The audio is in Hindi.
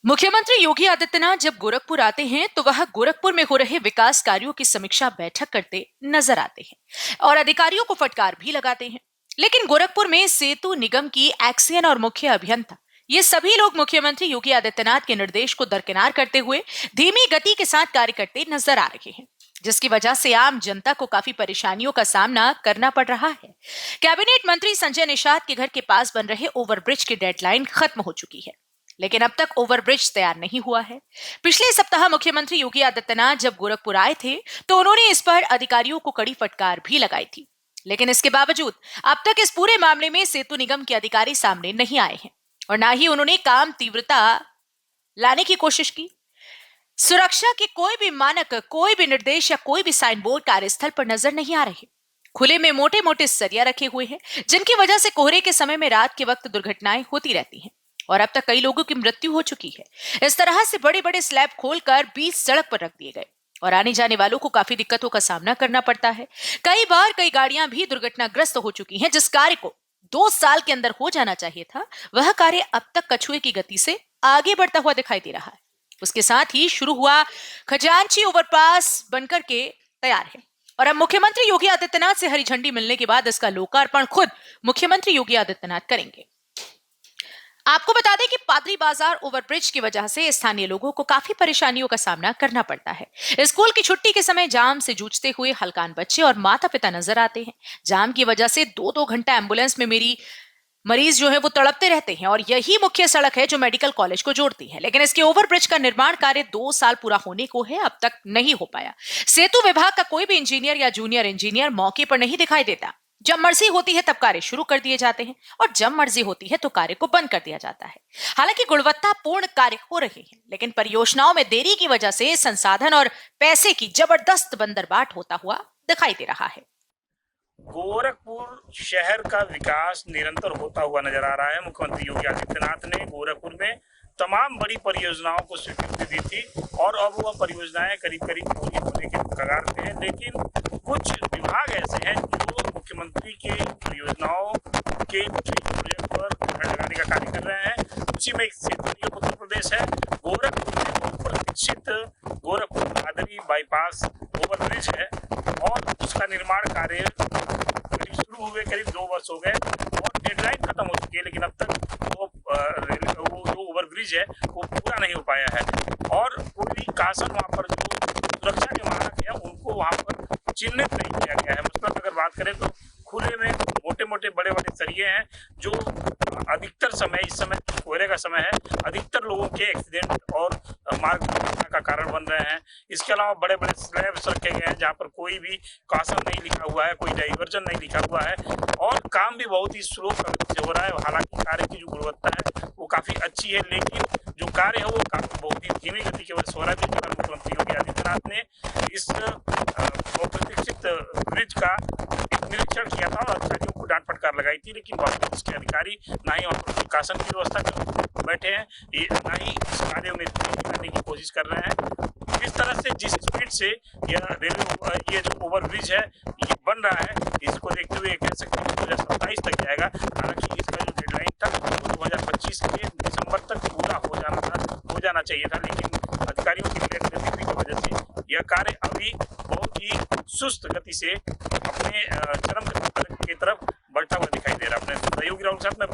मुख्यमंत्री योगी आदित्यनाथ जब गोरखपुर आते हैं तो वह गोरखपुर में हो रहे विकास कार्यों की समीक्षा बैठक करते नजर आते हैं और अधिकारियों को फटकार भी लगाते हैं। लेकिन गोरखपुर में सेतु निगम की एक्सियन और मुख्य अभियंता, ये सभी लोग मुख्यमंत्री योगी आदित्यनाथ के निर्देश को दरकिनार करते हुए धीमी गति के साथ कार्य करते नजर आ रहे हैं, जिसकी वजह से आम जनता को काफी परेशानियों का सामना करना पड़ रहा है। कैबिनेट मंत्री संजय निषाद के घर के पास बन रहे ओवरब्रिज की डेडलाइन खत्म हो चुकी है, लेकिन अब तक ओवरब्रिज तैयार नहीं हुआ है। पिछले सप्ताह मुख्यमंत्री योगी आदित्यनाथ जब गोरखपुर आए थे तो उन्होंने इस पर अधिकारियों को कड़ी फटकार भी लगाई थी, लेकिन इसके बावजूद अब तक इस पूरे मामले में सेतु निगम के अधिकारी सामने नहीं आए हैं और ना ही उन्होंने काम तीव्रता लाने की कोशिश की। सुरक्षा के कोई भी मानक, कोई भी निर्देश या कोई भी साइन बोर्ड कार्यस्थल पर नजर नहीं आ रहे। खुले में मोटे मोटे सरिया रखे हुए हैं, जिनकी वजह से कोहरे के समय में रात के वक्त दुर्घटनाएं होती रहती हैं और अब तक कई लोगों की मृत्यु हो चुकी है। इस तरह से बड़े बड़े स्लैब खोलकर बीच सड़क पर रख दिए गए और आने जाने वालों को काफी दिक्कतों का सामना करना पड़ता है। कई बार कई गाड़ियां भी दुर्घटनाग्रस्त हो चुकी हैं। जिस कार्य को 2 साल के अंदर हो जाना चाहिए था, वह कार्य अब तक कछुए की गति से आगे बढ़ता हुआ दिखाई दे रहा है। उसके साथ ही शुरू हुआ खजांची ओवरपास बनकर के तैयार है और अब मुख्यमंत्री योगी आदित्यनाथ से हरी झंडी मिलने के बाद इसका लोकार्पण खुद मुख्यमंत्री योगी आदित्यनाथ करेंगे। आपको बता दें कि पादरी बाजार ओवरब्रिज की वजह से स्थानीय लोगों को काफी परेशानियों का सामना करना पड़ता है। स्कूल की छुट्टी के समय जाम से जूझते हुए हलकान बच्चे और माता पिता नजर आते हैं। जाम की वजह से 2-2 घंटा एम्बुलेंस में मेरी मरीज जो है वो तड़पते रहते हैं और यही मुख्य सड़क है जो मेडिकल कॉलेज को जोड़ती है, लेकिन इसके ओवरब्रिज का निर्माण कार्य 2 साल पूरा होने को है, अब तक नहीं हो पाया। सेतु विभाग का कोई भी इंजीनियर या जूनियर इंजीनियर मौके पर नहीं दिखाई देता। जब मर्जी होती है तब कार्य शुरू कर दिए जाते हैं और जब मर्जी होती है तो कार्य को बंद कर दिया जाता है। हालांकि गुणवत्तापूर्ण कार्य हो रहे हैं, लेकिन परियोजनाओं में देरी की वजह से संसाधन और पैसे की जबरदस्त बंदरबाट होता हुआ दिखाई दे रहा है। गोरखपुर शहर का विकास निरंतर होता हुआ नजर आ रहा है। मुख्यमंत्री योगी आदित्यनाथ ने गोरखपुर में तमाम बड़ी परियोजनाओं को स्वीकृति दी थी और अब वह परियोजनाएं करीब करीब पूरी होने के कगार पे हैं, लेकिन कुछ विभाग ऐसे हैं जो मुख्यमंत्री के परियोजनाओं के प्रोजेक्ट पर मुहर लगाने का कार्य कर रहे हैं। उसी में एक सेतु निगम उत्तर प्रदेश है। गोरखपुर में बहुत प्रतीक्षित गोरखपुर भादरी बाईपास ओवरब्रिज है और उसका निर्माण कार्य शुरू हुए करीब 2 वर्ष हो गए और डेडलाइन खत्म हो चुकी है, लेकिन अब तक वो जो ओवरब्रिज है वो पूरा नहीं हो पाया है और कोई शासन वहाँ पर जो सुरक्षा के मानक है उनको वहाँ पर चिन्हित नहीं किया गया है। मतलब अगर बात करें तो खुले में मोटे मोटे बड़े बड़े सरिये हैं जो अधिकतर समय, इस समय कोहरे का समय है, अधिकतर लोगों के एक्सीडेंट और मार्ग दुर्घटना का कारण बन रहे हैं। इसके अलावा बड़े बड़े स्लैब्स रखे गए हैं जहाँ पर कोई भी कासन नहीं लिखा हुआ है, कोई डाइवर्जन नहीं लिखा हुआ है और काम भी बहुत ही स्लो गति से हो रहा है। हालांकि कार्य की जो गुणवत्ता है वो काफी अच्छी है, लेकिन जो कार्य है वो काफी बहुत ही धीमी गति की वजह से हो रहा है। जिस कारण मुख्यमंत्री योगी आदित्यनाथ ने इस प्रतीक्षित ब्रिज का निरीक्षण किया था और अधिकारियों को डांट फटकार लगाई थी, लेकिन वहाँ इसके अधिकारी ना ही वहाँ पर शासन की व्यवस्था कर बैठे हैं, ना ही इस कार्य में तेजी करने की कोशिश कर रहे हैं। इस तरह से जिस स्पीड से यह रेलवे ये जो ओवरब्रिज है ये बन रहा है, इसको देखते हुए कह सकते हैं 2027 तक जाएगा। हालांकि इसका जो डेडलाइन था वो 2025 के दिसंबर तक पूरा हो जाना चाहिए था, लेकिन अधिकारियों की लेट गति की वजह से यह कार्य अभी बहुत ही सुस्त गति से अपने चरम की तरफ बढ़ता हुआ दिखाई दे रहा है। अपने सहयोगी राहुल साहब, मैं